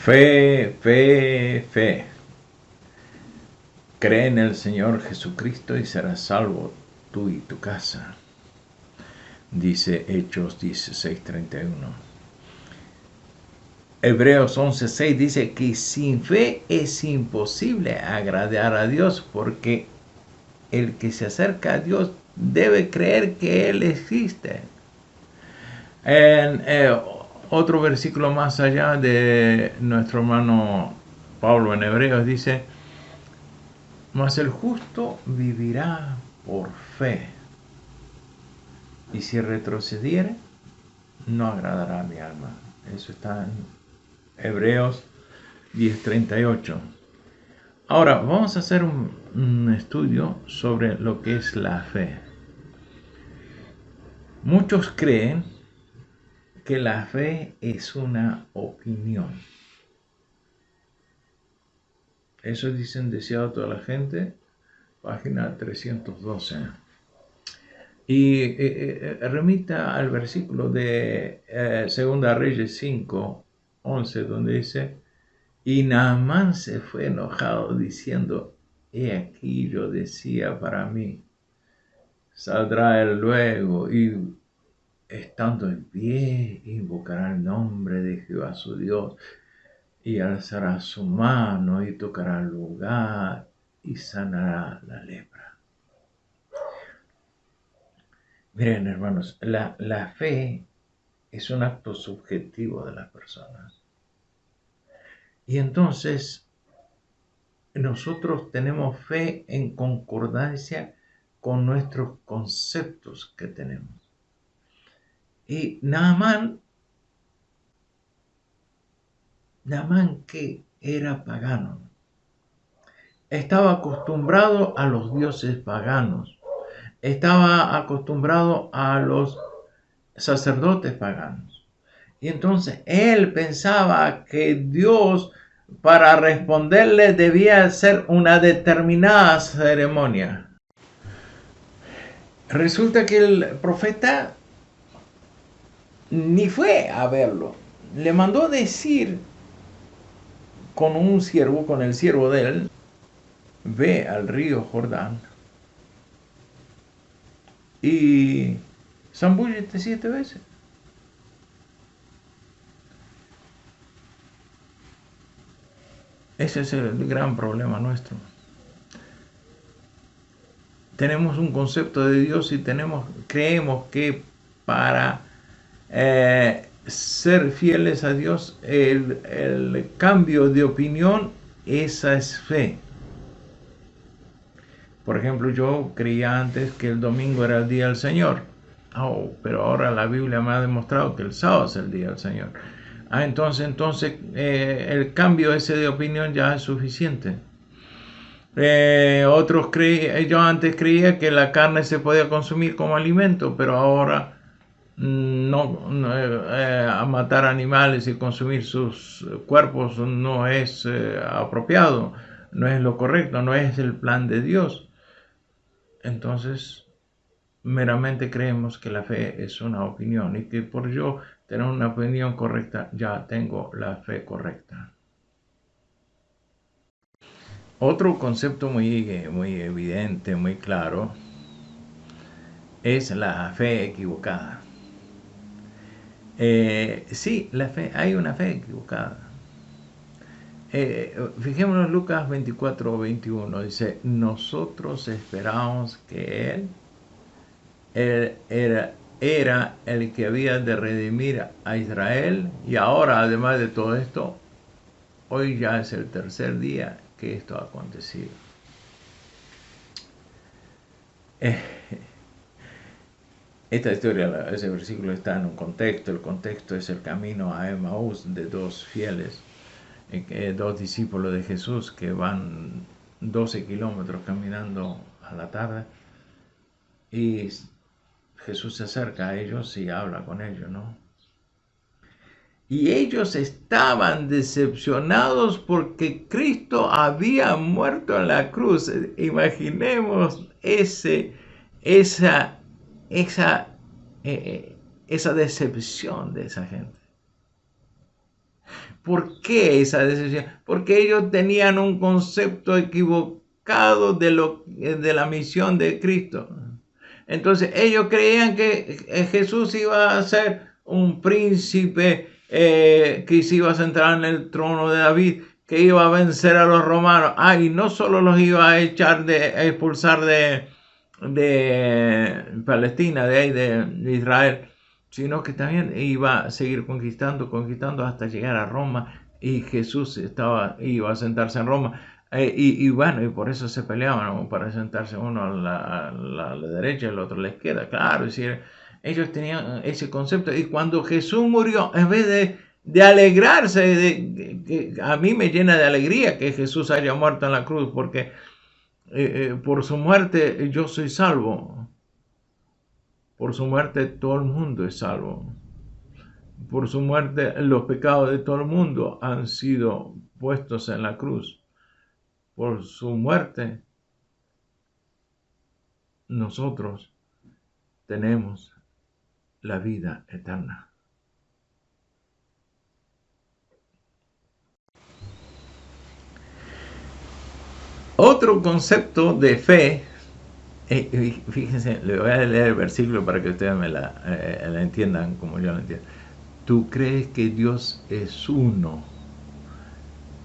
Fe, fe, fe. Cree en el Señor Jesucristo y serás salvo tú y tu casa. Dice Hechos 16:31. Hebreos 11:6 dice que sin fe es imposible agradar a Dios, porque el que se acerca a Dios debe creer que Él existe. En otro versículo más allá de nuestro hermano Pablo en Hebreos dice: mas el justo vivirá por fe, y si retrocediere, no agradará a mi alma. Eso está en Hebreos 10:38. Ahora vamos a hacer un estudio sobre lo que es la fe. Muchos creen que la fe es una opinión. Eso dicen deseado toda la gente, página 312. Y remita al versículo de 2 Reyes 5:11, donde dice: y Naamán se fue enojado diciendo: he aquí yo decía para mí, saldrá él luego y estando en pie invocará el nombre de Jehová su Dios y alzará su mano y tocará el lugar y sanará la lepra. Miren, hermanos, la fe es un acto subjetivo de las personas. Y entonces nosotros tenemos fe en concordancia con nuestros conceptos que tenemos. Y Naamán que era pagano, estaba acostumbrado a los dioses paganos, estaba acostumbrado a los sacerdotes paganos. Y entonces él pensaba que Dios, para responderle, debía hacer una determinada ceremonia. Resulta que el profeta ni fue a verlo. Le mandó decir con un siervo, con el siervo de él: ve al río Jordán y zambúllete 7 veces. Ese es el gran problema nuestro. Tenemos un concepto de Dios y creemos que para ser fieles a Dios, el cambio de opinión, esa es fe. Por ejemplo, yo creía antes que el domingo era el día del Señor. Pero ahora la Biblia me ha demostrado que el sábado es el día del Señor. Entonces el cambio ese de opinión ya es suficiente. Yo antes creía que la carne se podía consumir como alimento, pero ahora a matar animales y consumir sus cuerpos no es apropiado, no es lo correcto, no es el plan de Dios. Entonces meramente creemos que la fe es una opinión y que por yo tener una opinión correcta ya tengo la fe correcta. Otro concepto muy evidente, muy claro, es la fe equivocada. Sí, hay una fe equivocada. Fijémonos Lucas 24:21, dice: nosotros esperábamos que Él era el que había de redimir a Israel, y ahora, además de todo esto, hoy ya es el tercer día que esto ha acontecido. Esta historia, ese versículo está en un contexto. El contexto es el camino a Emaús de dos fieles, dos discípulos de Jesús que van 12 kilómetros caminando a la tarde, y Jesús se acerca a ellos y habla con ellos, ¿no? Y ellos estaban decepcionados porque Cristo había muerto en la cruz. Imaginemos esa decepción de esa gente. ¿Por qué esa decepción? Porque ellos tenían un concepto equivocado de la misión de Cristo. Entonces ellos creían que Jesús iba a ser un príncipe que se iba a sentar en el trono de David, que iba a vencer a los romanos. Y no solo los iba a a expulsar de Palestina, de Israel, sino que también iba a seguir conquistando hasta llegar a Roma, y Jesús iba a sentarse en Roma. Y bueno, y por eso se peleaban, ¿no? Para sentarse uno a la derecha y el otro a la izquierda. Claro, es decir, ellos tenían ese concepto. Y cuando Jesús murió, en vez de alegrarse, a mí me llena de alegría que Jesús haya muerto en la cruz, porque por su muerte yo soy salvo. Por su muerte todo el mundo es salvo. Por su muerte los pecados de todo el mundo han sido puestos en la cruz. Por su muerte nosotros tenemos la vida eterna. Otro concepto de fe, fíjense, le voy a leer el versículo para que ustedes la entiendan como yo la entiendo. Tú crees que Dios es uno,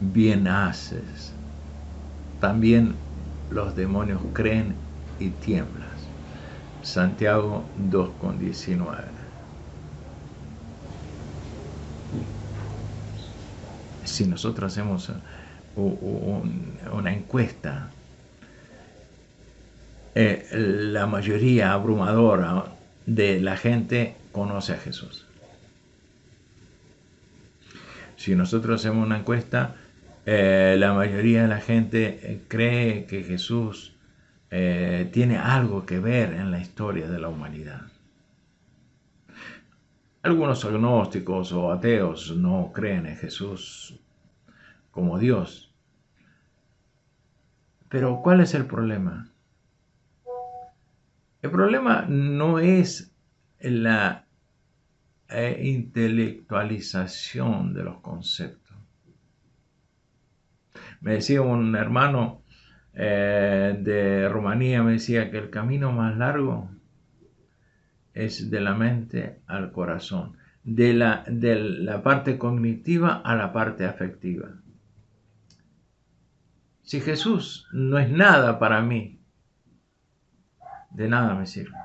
bien haces. También los demonios creen y tiemblan. Santiago 2,19. Si nosotros hacemos una encuesta, la mayoría abrumadora de la gente conoce a Jesús. Si nosotros hacemos una encuesta, la mayoría de la gente cree que Jesús tiene algo que ver en la historia de la humanidad. Algunos agnósticos o ateos no creen en Jesús como Dios. Pero ¿cuál es el problema? El problema no es la intelectualización de los conceptos. Me decía un hermano de Rumanía, me decía que el camino más largo es de la mente al corazón, de la parte cognitiva a la parte afectiva. Si Jesús no es nada para mí, de nada me sirve.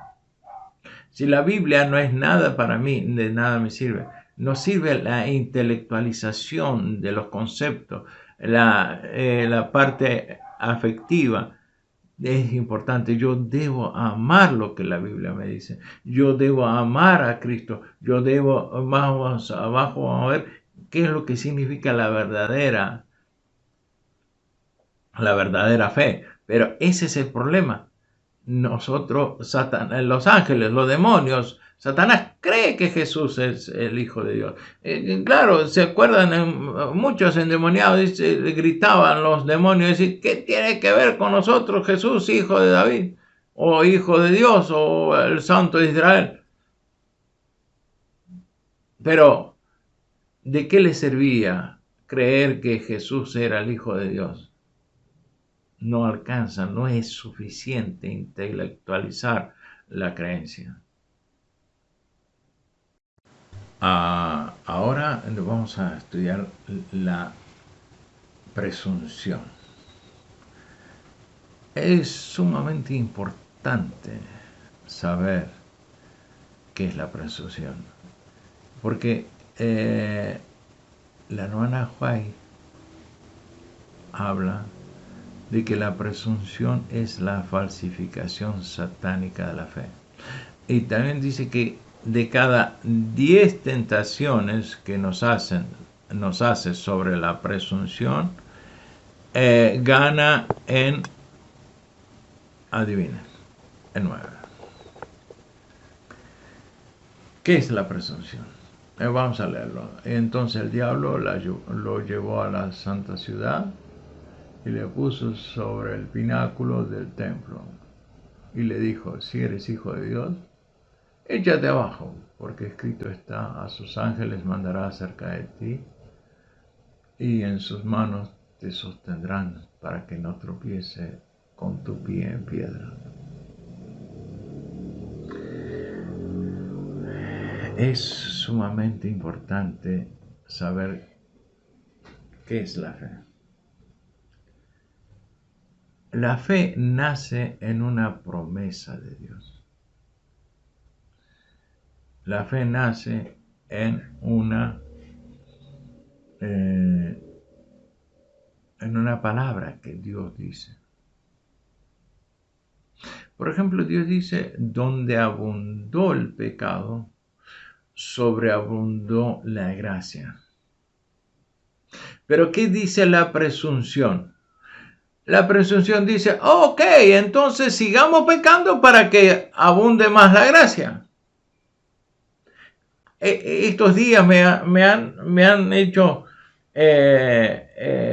Si la Biblia no es nada para mí, de nada me sirve. No sirve la intelectualización de los conceptos, la parte afectiva. Es importante. Yo debo amar lo que la Biblia me dice. Yo debo amar a Cristo. Yo debo, más abajo vamos a ver qué es lo que significa la verdadera fe. Pero ese es el problema. Nosotros, Satanás, los ángeles, los demonios, Satanás cree que Jesús es el Hijo de Dios. Claro, se acuerdan, muchos endemoniados gritaban los demonios, ¿qué tiene que ver con nosotros Jesús, hijo de David? O hijo de Dios, o el Santo de Israel. Pero, ¿de qué le servía creer que Jesús era el Hijo de Dios? No alcanza, no es suficiente intelectualizar la creencia. Ahora vamos a estudiar la presunción. Es sumamente importante saber qué es la presunción, porque la Nona Huay habla de que la presunción es la falsificación satánica de la fe. Y también dice que de cada 10 tentaciones que nos hace sobre la presunción, gana en, adivinen, en 9. ¿Qué es la presunción? Vamos a leerlo. Entonces el diablo lo llevó a la santa ciudad y le puso sobre el pináculo del templo y le dijo: si eres hijo de Dios, échate abajo, porque escrito está: a sus ángeles mandará acerca de ti y en sus manos te sostendrán para que no tropiece con tu pie en piedra. Es sumamente importante saber qué es la fe. La fe nace en una promesa de Dios. La fe nace en una palabra que Dios dice. Por ejemplo, Dios dice, donde abundó el pecado, sobreabundó la gracia. Pero ¿qué dice la presunción? La presunción dice, ok, entonces sigamos pecando para que abunde más la gracia. Estos días me han hecho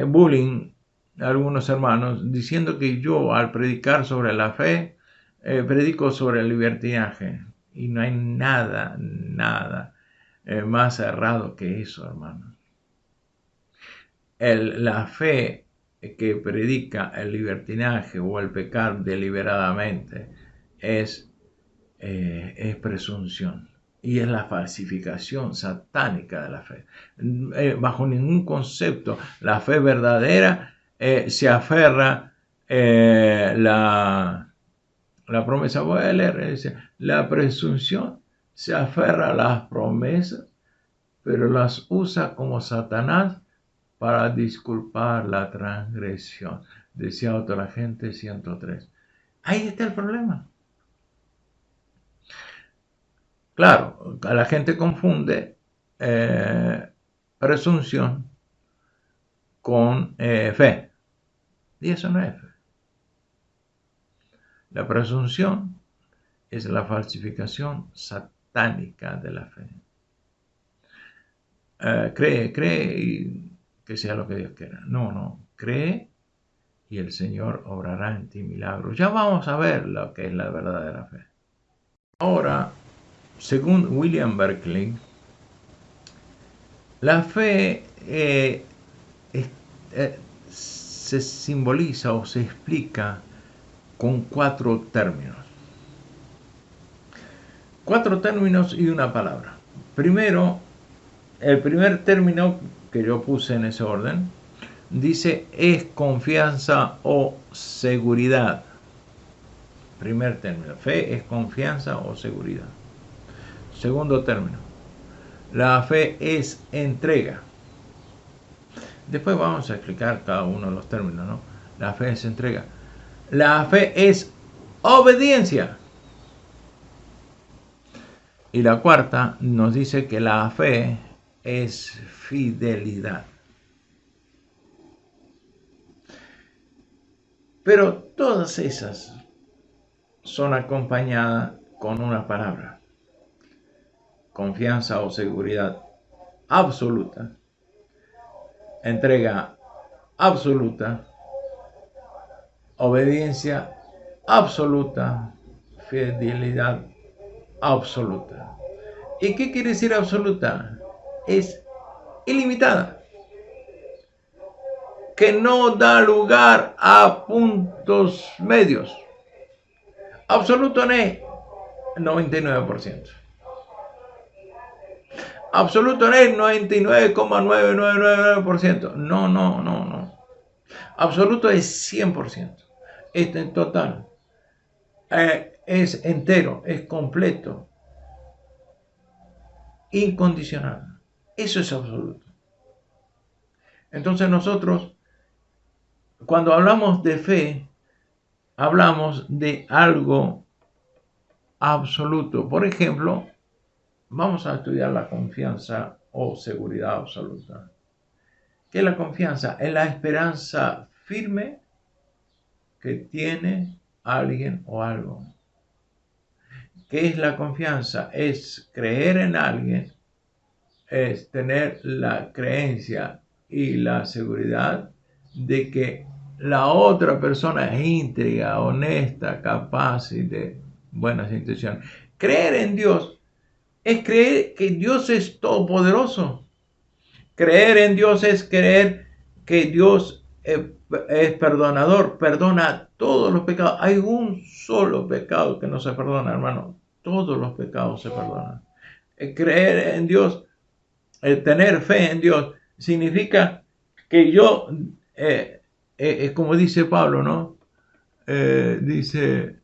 bullying algunos hermanos diciendo que yo al predicar sobre la fe predico sobre el libertinaje, y no hay nada más errado que eso, hermanos. La fe que predica el libertinaje o el pecar deliberadamente es presunción, y es la falsificación satánica de la fe. Bajo ningún concepto la fe verdadera se aferra la promesa. Voy a leer, dice, la presunción se aferra a las promesas, pero las usa como Satanás para disculpar la transgresión. Decía otra gente 103. Ahí está el problema. Claro, la gente confunde presunción con fe. Y eso no es fe. La presunción es la falsificación satánica de la fe. Cree y que sea lo que Dios quiera. No, cree y el Señor obrará en ti milagros. Ya vamos a ver lo que es la verdadera fe. Ahora, según William Berkeley, la fe se simboliza o se explica con 4 términos. 4 términos y una palabra. Primero, el primer término que yo puse en ese orden dice es confianza o seguridad. Primer término, fe es confianza o seguridad. Segundo término, la fe es entrega. Después vamos a explicar cada uno de los términos, ¿no? La fe es entrega. La fe es obediencia. Y la cuarta nos dice que la fe es fidelidad. Pero todas esas son acompañadas con una palabra: confianza o seguridad absoluta, entrega absoluta, obediencia absoluta, fidelidad absoluta. ¿Y qué quiere decir absoluta? Es ilimitada, que no da lugar a puntos medios. Absoluto no es 99%. Absoluto no es 99,9999%. No. Absoluto es 100%. Es en total. Es entero, es completo, incondicional. Eso es absoluto. Entonces nosotros, cuando hablamos de fe, hablamos de algo absoluto. Por ejemplo, vamos a estudiar la confianza o seguridad absoluta. ¿Qué es la confianza? Es la esperanza firme que tiene alguien o algo. ¿Qué es la confianza? Es creer en alguien, es tener la creencia y la seguridad de que la otra persona es íntegra, honesta, capaz y de buenas intenciones. Creer en Dios es creer que Dios es todopoderoso. Creer en Dios es creer que Dios es perdonador, perdona todos los pecados. Hay un solo pecado que no se perdona, hermano. Todos los pecados se perdonan. Creer en Dios, tener fe en Dios, significa que yo, como dice Pablo, ¿no? Dice,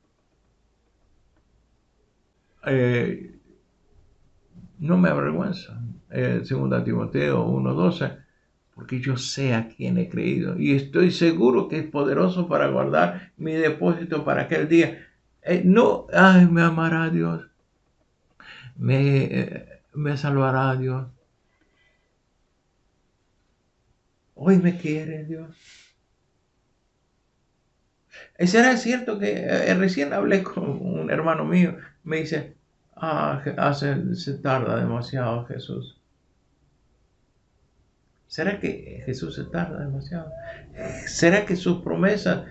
no me avergüenza, 2 Timoteo 1:12, porque yo sé a quién he creído y estoy seguro que es poderoso para guardar mi depósito para aquel día. No, ay, me amará Dios, me salvará Dios, hoy me quiere Dios. ¿Será cierto que recién hablé con un hermano mío? Me dice, se tarda demasiado Jesús. ¿Será que Jesús se tarda demasiado? ¿Será que sus promesas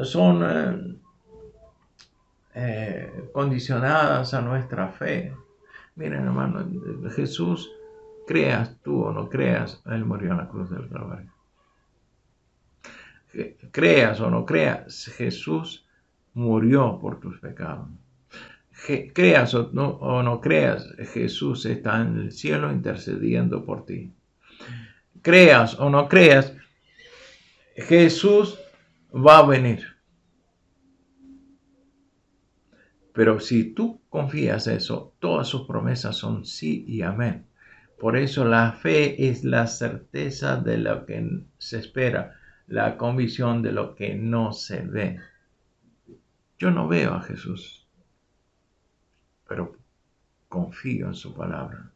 son condicionadas a nuestra fe? Miren, hermano, Jesús, creas tú o no creas, Él murió en la cruz del Calvario. Creas o no creas, Jesús murió por tus pecados. Creas o no creas, Jesús está en el cielo intercediendo por ti. Creas o no creas, Jesús va a venir. Pero si tú confías eso, todas sus promesas son sí y amén. Por eso la fe es la certeza de lo que se espera, la convicción de lo que no se ve. Yo no veo a Jesús, pero confío en su palabra.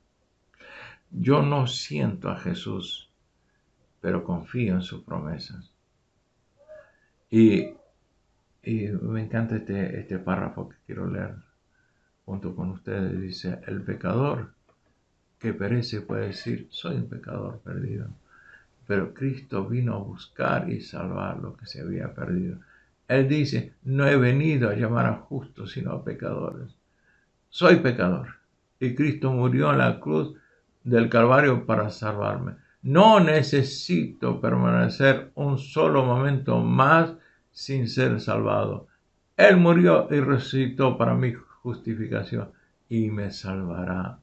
Yo no siento a Jesús, pero confío en sus promesas. Y me encanta este párrafo que quiero leer junto con ustedes. Dice, el pecador que perece puede decir, soy un pecador perdido. Pero Cristo vino a buscar y salvar lo que se había perdido. Él dice, no he venido a llamar a justos, sino a pecadores. Soy pecador. Y Cristo murió en la cruz del Calvario para salvarme. No necesito permanecer un solo momento más sin ser salvado. Él murió y resucitó para mi justificación y me salvará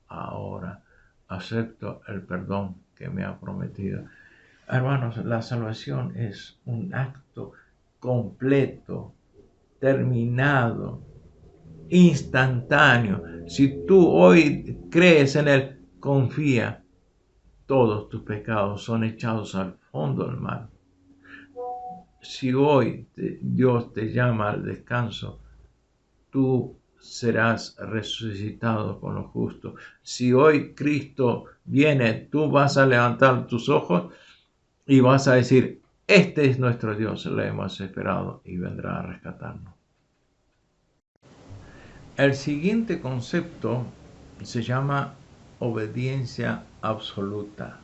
ahora. Acepto el perdón que me ha prometido. Hermanos, la salvación es un acto completo, terminado, instantáneo. Si tú hoy crees en Él, confía, todos tus pecados son echados al fondo del mar. Si hoy Dios te llama al descanso, tú serás resucitado con los justos. Si hoy Cristo viene, tú vas a levantar tus ojos y vas a decir, este es nuestro Dios, le hemos esperado y vendrá a rescatarnos. El siguiente concepto se llama obediencia absoluta.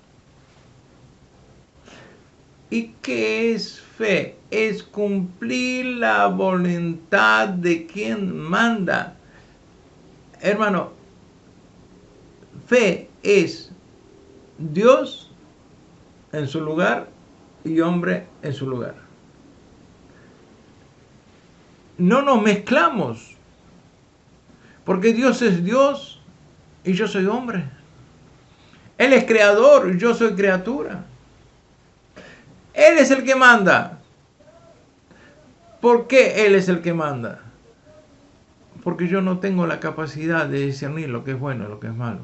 ¿Y qué es fe? Es cumplir la voluntad de quien manda. Hermano, fe es Dios en su lugar y hombre en su lugar. No nos mezclamos, porque Dios es Dios y yo soy hombre. Él es creador y yo soy criatura. Él es el que manda. ¿Por qué Él es el que manda? Porque yo no tengo la capacidad de discernir lo que es bueno y lo que es malo.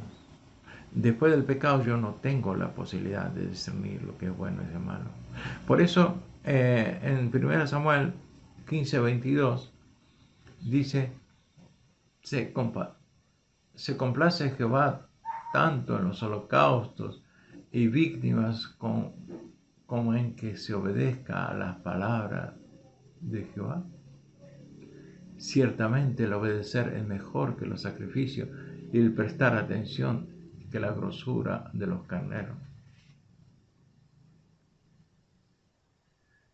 Después del pecado yo no tengo la posibilidad de discernir lo que es bueno y lo que es malo. Por eso en 1 Samuel 15:22 dice, se complace Jehová tanto en los holocaustos y víctimas como en que se obedezca a las palabras de Jehová. Ciertamente el obedecer es mejor que los sacrificios y el prestar atención que la grosura de los carneros.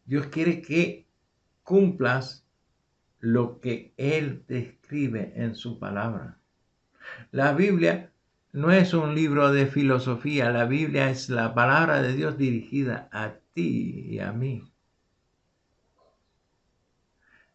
Dios quiere que cumplas lo que Él te escribe en su palabra. La Biblia No es un libro de filosofía. La Biblia es la palabra de Dios dirigida a ti y a mí.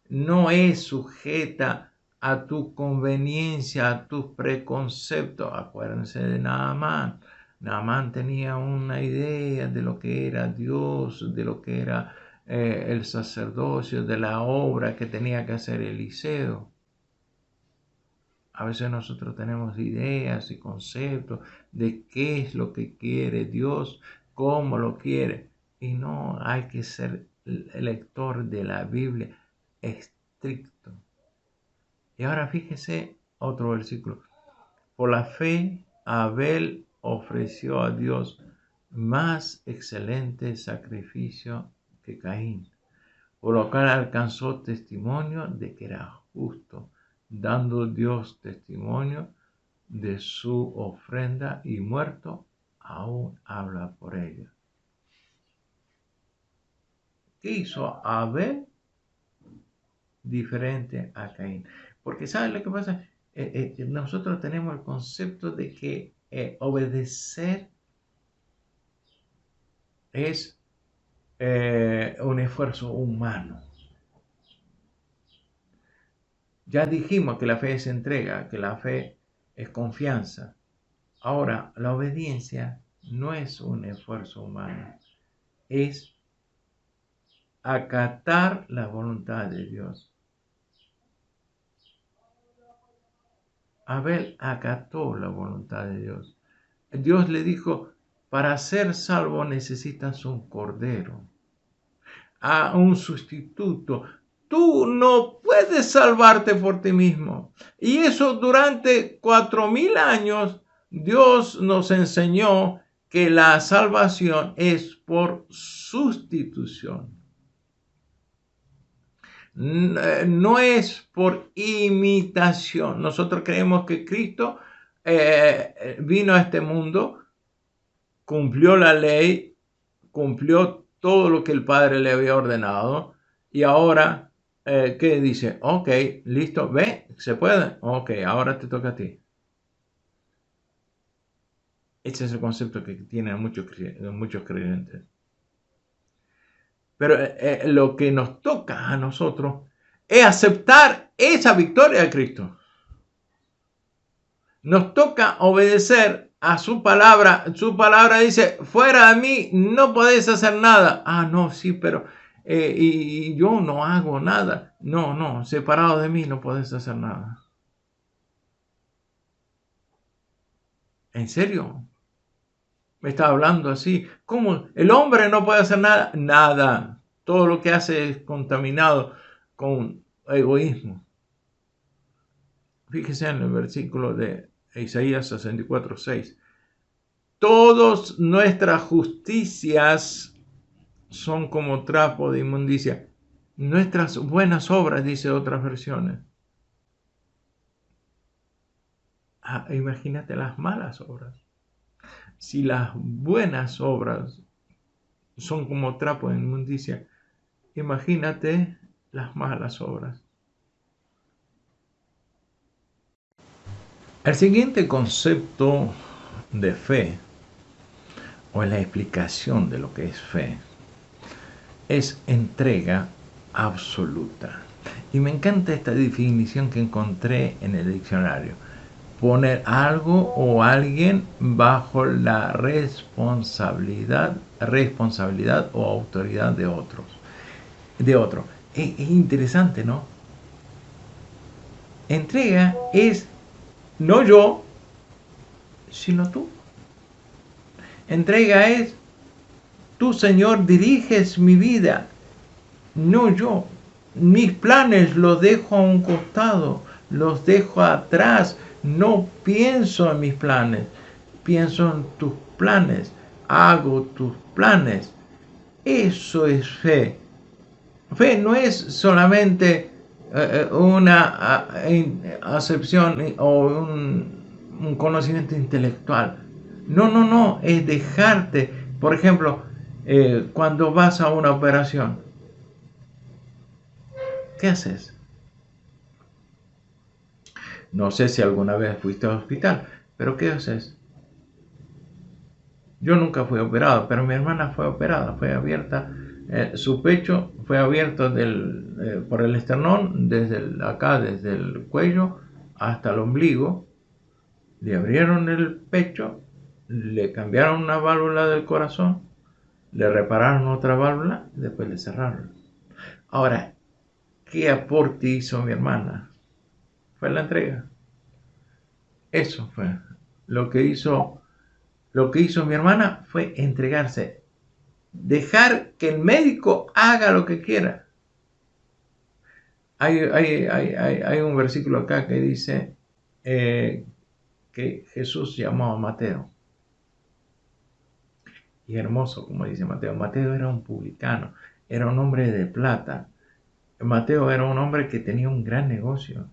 No es sujeta a tu conveniencia, a tus preconceptos. Acuérdense de Naamán. Naamán tenía una idea de lo que era Dios, de lo que era el sacerdocio, de la obra que tenía que hacer Eliseo. A veces nosotros tenemos ideas y conceptos de qué es lo que quiere Dios, cómo lo quiere. Y no hay que ser lector de la Biblia estricto. Y ahora fíjese otro versículo. Por la fe, Abel ofreció a Dios más excelente sacrificio que Caín, por lo cual alcanzó testimonio de que era justo, dando Dios testimonio de su ofrenda, y muerto aún habla por ella. ¿Qué hizo Abel diferente a Caín? Porque ¿saben lo que pasa? Nosotros tenemos el concepto de que obedecer es un esfuerzo humano. Ya dijimos que la fe es entrega, que la fe es confianza. Ahora, la obediencia no es un esfuerzo humano, es acatar la voluntad de Dios. Abel acató la voluntad de Dios. Dios le dijo, para ser salvo necesitas un cordero, un sustituto. Tú no puedes salvarte por ti mismo. Y eso durante 4000 años Dios nos enseñó que la salvación es por sustitución. No es por imitación. Nosotros creemos que Cristo vino a este mundo, cumplió la ley, cumplió todo lo que el Padre le había ordenado, y ahora, ¿qué dice? Ok, listo, ve, se puede. Ok, ahora te toca a ti. Ese es el concepto que tienen muchos creyentes. Pero lo que nos toca a nosotros es aceptar esa victoria de Cristo. Nos toca obedecer a su palabra. Su palabra dice, fuera de mí no podéis hacer nada. Ah, no, sí, pero y yo no hago nada. No, separado de mí no podéis hacer nada. ¿En serio? Me está hablando así. ¿Cómo? ¿El hombre no puede hacer nada? Nada. Todo lo que hace es contaminado con egoísmo. Fíjese en el versículo de Isaías 64:6. Todas nuestras justicias son como trapo de inmundicia. Nuestras buenas obras, dice otras versiones. Imagínate las malas obras. Si las buenas obras son como trapo de inmundicia, imagínate las malas obras. El siguiente concepto de fe, o la explicación de lo que es fe, es entrega absoluta. Y me encanta esta definición que encontré en el diccionario. Poner algo o alguien bajo la responsabilidad o autoridad de otro. Es interesante, ¿no? Entrega es no yo, sino tú. Entrega es, tú, Señor, diriges mi vida, no yo. Mis planes los dejo a un costado, los dejo atrás. No pienso en mis planes, pienso en tus planes, hago tus planes. Eso es fe. Fe no es solamente una acepción o un conocimiento intelectual. No, es dejarte, por ejemplo, cuando vas a una operación, ¿qué haces? No sé si alguna vez fuiste al hospital, ¿Pero qué haces? Yo nunca fui operado, pero mi hermana fue operada, fue abierta, su pecho fue abierto por el esternón, desde el cuello hasta el ombligo. Le abrieron el pecho, le cambiaron una válvula del corazón, le repararon otra válvula y después le cerraron. Ahora, ¿qué aporte hizo mi hermana? Fue la entrega. Eso fue lo que hizo. Lo que hizo mi hermana fue entregarse, dejar que el médico haga lo que quiera. Hay un versículo acá que dice que Jesús llamó a Mateo. Y hermoso, como dice Mateo. Mateo era un publicano, era un hombre de plata. Mateo era un hombre que tenía un gran negocio.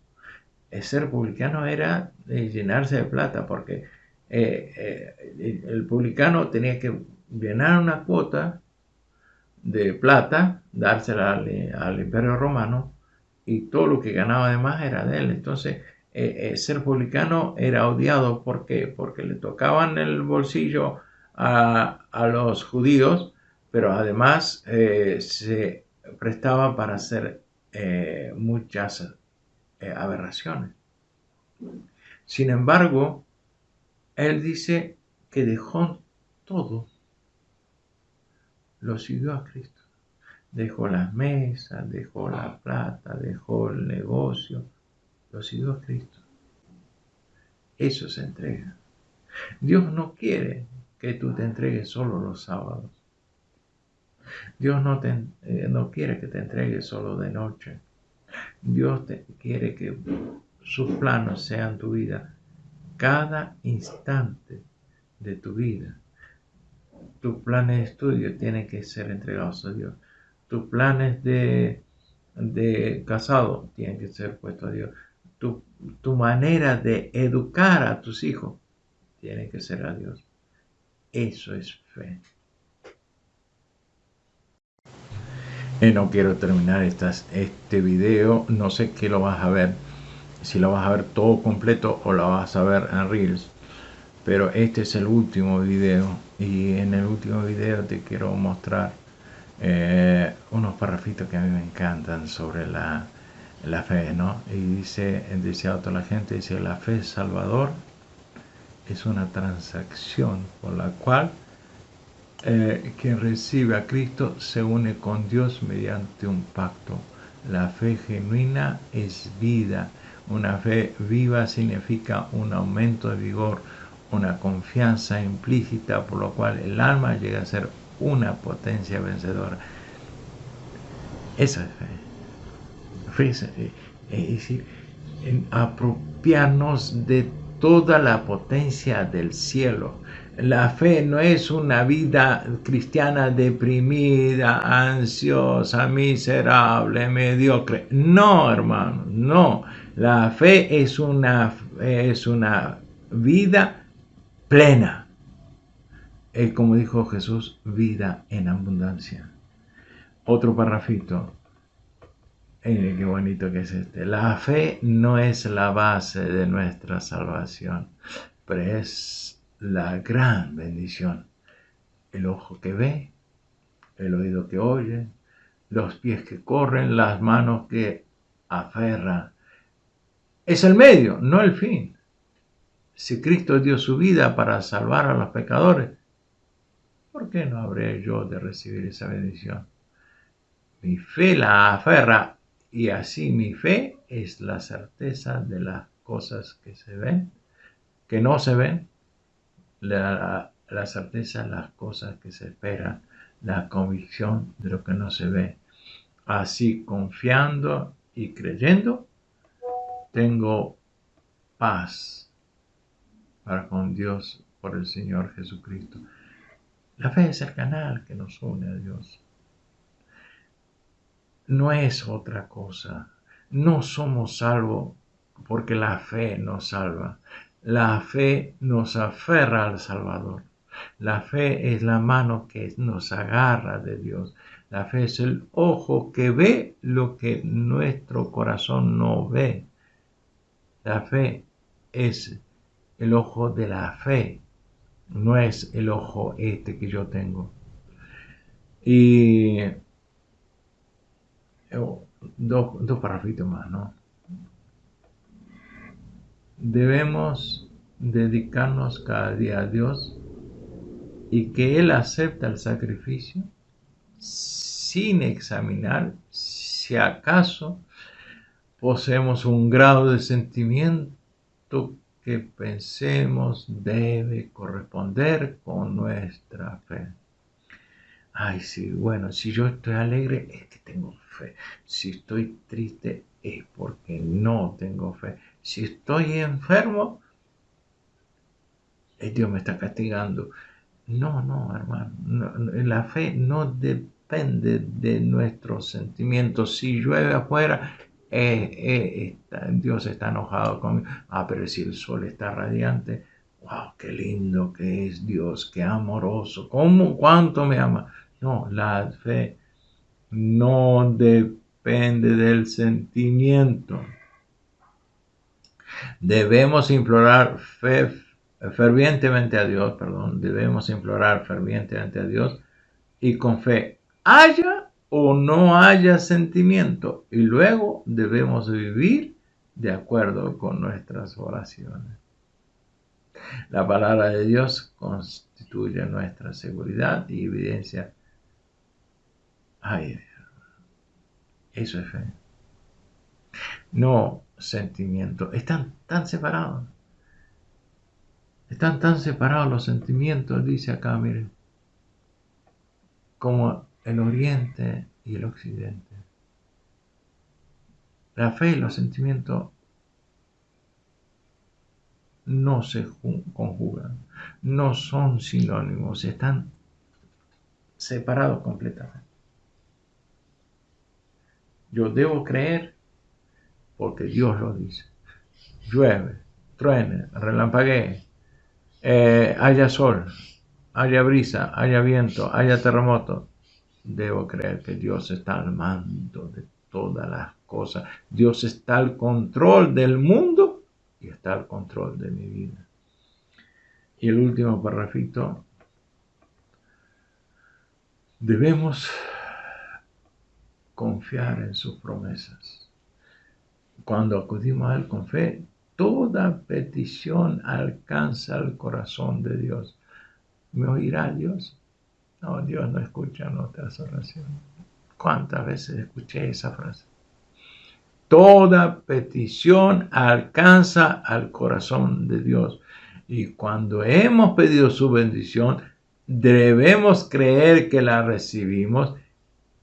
Ser publicano era llenarse de plata, porque el publicano tenía que llenar una cuota de plata, dársela al Imperio Romano, y todo lo que ganaba además era de él. Entonces, ser publicano era odiado. ¿Por qué? Porque le tocaban el bolsillo a los judíos, pero además se prestaba para hacer muchas aberraciones. Sin embargo, él dice que dejó todo, lo siguió a Cristo. Dejó las mesas, dejó la plata, dejó el negocio, lo siguió a Cristo. Eso se entrega. Dios no quiere que tú te entregues solo los sábados. Dios no quiere que te entregues solo de noche. Dios quiere que sus planos sean tu vida cada instante de tu vida. Tus planes de estudio tienen que ser entregados a Dios. Tus planes de casado tienen que ser puestos a Dios. Tu manera de educar a tus hijos tiene que ser a Dios. Eso es fe. No quiero terminar este video. No sé qué lo vas a ver. Si lo vas a ver todo completo o lo vas a ver en Reels. Pero este es el último video. Y en el último video te quiero mostrar unos parrafitos que a mí me encantan sobre la fe, ¿no? Y dice a toda la gente, dice: la fe salvador es una transacción por la cual quien recibe a Cristo se une con Dios mediante un pacto. La fe genuina es vida. Una fe viva significa un aumento de vigor, una confianza implícita por lo cual el alma llega a ser una potencia vencedora. Esa es fe. Es decir, apropiarnos de toda la potencia del cielo. La fe no es una vida cristiana deprimida, ansiosa, miserable, mediocre. No, hermano, no. La fe es una vida plena. Como dijo Jesús, vida en abundancia. Otro parrafito. Qué bonito que es este. La fe no es la base de nuestra salvación, pero es la gran bendición. El ojo que ve, el oído que oye, los pies que corren, las manos que aferran. Es el medio, no el fin. Si Cristo dio su vida para salvar a los pecadores, ¿por qué no habré yo de recibir esa bendición? Mi fe la aferra. Y así mi fe es la certeza de las cosas que se ven, que no se ven, la certeza de las cosas que se esperan, la convicción de lo que no se ve. Así, confiando y creyendo, tengo paz para con Dios por el Señor Jesucristo. La fe es el canal que nos une a Dios. No es otra cosa. No somos salvos porque la fe nos salva. La fe nos aferra al Salvador. La fe es la mano que nos agarra de Dios. La fe es el ojo que ve lo que nuestro corazón no ve. La fe es el ojo de la fe, no es el ojo este que yo tengo. Y dos parrafitos más, ¿no? Debemos dedicarnos cada día a Dios y que Él acepta el sacrificio sin examinar si acaso poseemos un grado de sentimiento que pensemos debe corresponder con nuestra fe. Ay, sí, bueno, si yo estoy alegre es que tengo fe. Si estoy triste es porque no tengo fe. Si estoy enfermo, Dios me está castigando. No, hermano. La fe no depende de nuestros sentimientos. Si llueve afuera, Dios está enojado conmigo. Pero si el sol está radiante, wow, qué lindo que es Dios, qué amoroso. ¿Cuánto me ama? No, la fe no depende del sentimiento. Debemos implorar fervientemente a Dios, debemos implorar fervientemente a Dios y con fe, haya o no haya sentimiento, y luego debemos vivir de acuerdo con nuestras oraciones. La palabra de Dios constituye nuestra seguridad y evidencia. Ay, eso es fe. No sentimiento. Están tan separados. Están tan separados los sentimientos, dice acá, miren, como el oriente y el occidente. La fe y los sentimientos no se conjugan, no son sinónimos, están separados completamente. Yo debo creer porque Dios lo dice. Llueve, truene, relampaguee, haya sol, haya brisa, haya viento, haya terremoto. Debo creer que Dios está al mando de todas las cosas. Dios está al control del mundo y está al control de mi vida. Y el último parrafito. Debemos confiar en sus promesas. Cuando acudimos a Él con fe, toda petición alcanza el corazón de Dios. ¿Me oirá Dios? No, Dios no escucha nuestras oraciones. ¿Cuántas veces escuché esa frase? Toda petición alcanza al corazón de Dios. Y cuando hemos pedido su bendición, debemos creer que la recibimos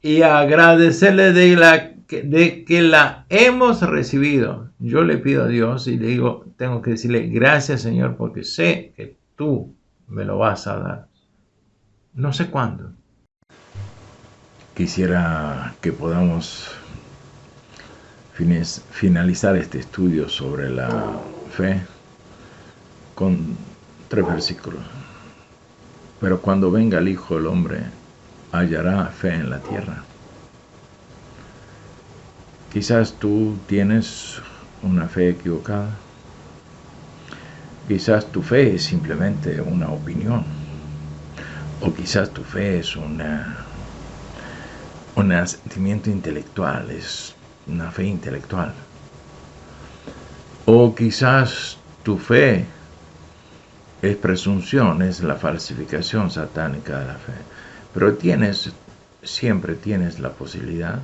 y agradecerle de que la hemos recibido. Yo le pido a Dios y le digo, tengo que decirle gracias, Señor, porque sé que tú me lo vas a dar. No sé cuándo. Quisiera que podamos finalizar este estudio sobre la fe con 3 versículos. Pero cuando venga el Hijo del Hombre, hallará fe en la tierra. Quizás tú tienes una fe equivocada. Quizás tu fe es simplemente una opinión. O quizás tu fe es un sentimiento intelectual, es una fe intelectual. O quizás tu fe es presunción, es la falsificación satánica de la fe. Pero siempre tienes la posibilidad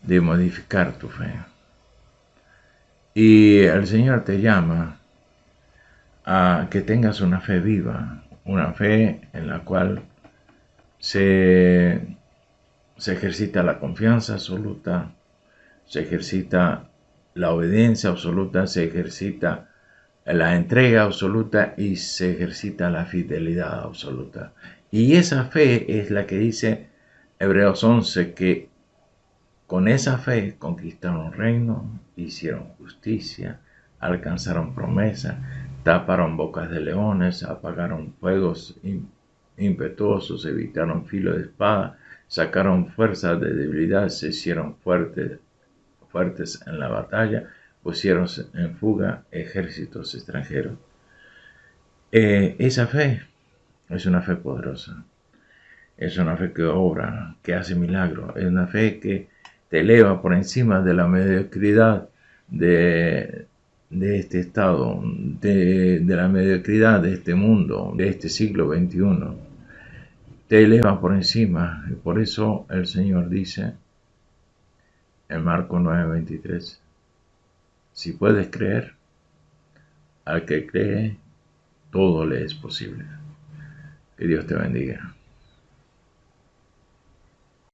de modificar tu fe. Y el Señor te llama a que tengas una fe viva, una fe en la cual se ejercita la confianza absoluta, se ejercita la obediencia absoluta, se ejercita la entrega absoluta y se ejercita la fidelidad absoluta. Y esa fe es la que dice Hebreos 11, que con esa fe conquistaron reino, hicieron justicia, alcanzaron promesa, taparon bocas de leones, apagaron fuegos impetuosos, evitaron filo de espada, sacaron fuerzas de debilidad, se hicieron fuertes en la batalla, pusieron en fuga ejércitos extranjeros. Esa fe es una fe poderosa, es una fe que obra, que hace milagros, es una fe que te eleva por encima de la mediocridad de este estado, de la mediocridad de este mundo, de este siglo XXI. Te eleva por encima, y por eso el Señor dice en Marcos 9:23, si puedes creer, al que cree, todo le es posible. Que Dios te bendiga.